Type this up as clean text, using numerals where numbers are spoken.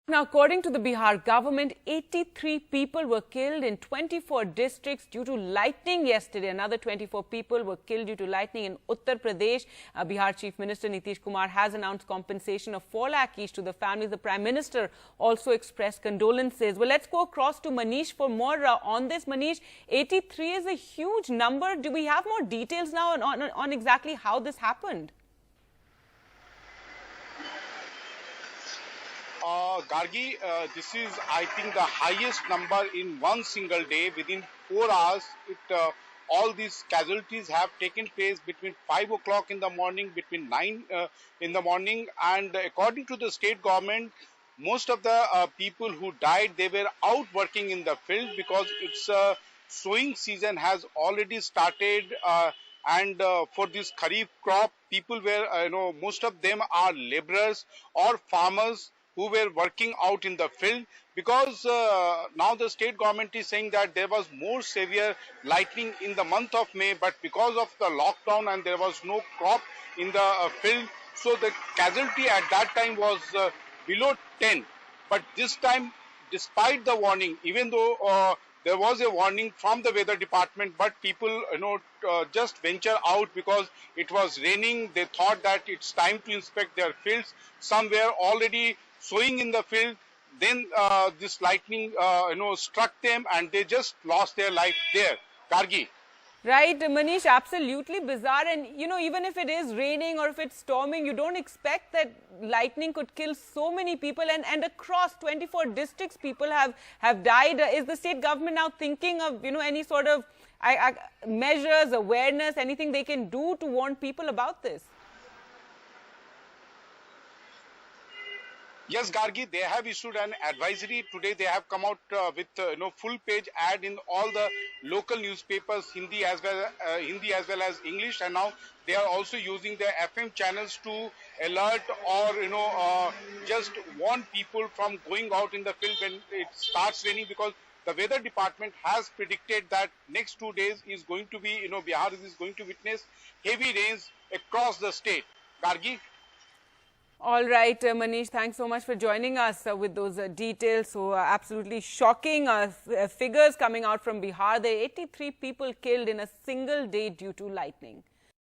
Now, according to the Bihar government, 83 people were killed in 24 districts due to lightning yesterday. Another 24 people were killed due to lightning in Uttar Pradesh. Bihar Chief Minister Nitish Kumar has announced compensation of 4 lakh each to the families. The Prime Minister also expressed condolences. Well, let's go across to Manish for more on this. Manish, 83 is a huge number. Do we have more details now on exactly how this happened? Gargi, this is, I think, the highest number in one single day. Within 4 hours, all these casualties have taken place between 5 o'clock in the morning, between 9 in the morning. And according to the state government, most of the people who died, they were out working in the field because it's sowing season has already started. And for this Kharif crop, people were, most of them are laborers or farmers who were working out in the field, because now the state government is saying that there was more severe lightning in the month of May, but because of the lockdown and there was no crop in the field, so the casualty at that time was below 10. But this time, despite the warning, even though there was a warning from the weather department, but people just venture out because it was raining. They thought that it's time to inspect their fields. Some were already sowing in the field. Then this lightning struck them and they just lost their life there. Gargi. Right, Manish, absolutely bizarre. And, even if it is raining or if it's storming, you don't expect that lightning could kill so many people. And across 24 districts, people have died. Is the state government now thinking of, any sort of measures, awareness, anything they can do to warn people about this? Yes, Gargi, they have issued an advisory. Today they have come out with full page ad in all the local newspapers, Hindi as well as English, and now they are also using their FM channels to alert or just warn people from going out in the field when it starts raining, because the weather department has predicted that next 2 days is going to be, Bihar is going to witness heavy rains across the state. Gargi. All right, Manish, thanks so much for joining us with those details. So absolutely shocking figures coming out from Bihar. There are 83 people killed in a single day due to lightning.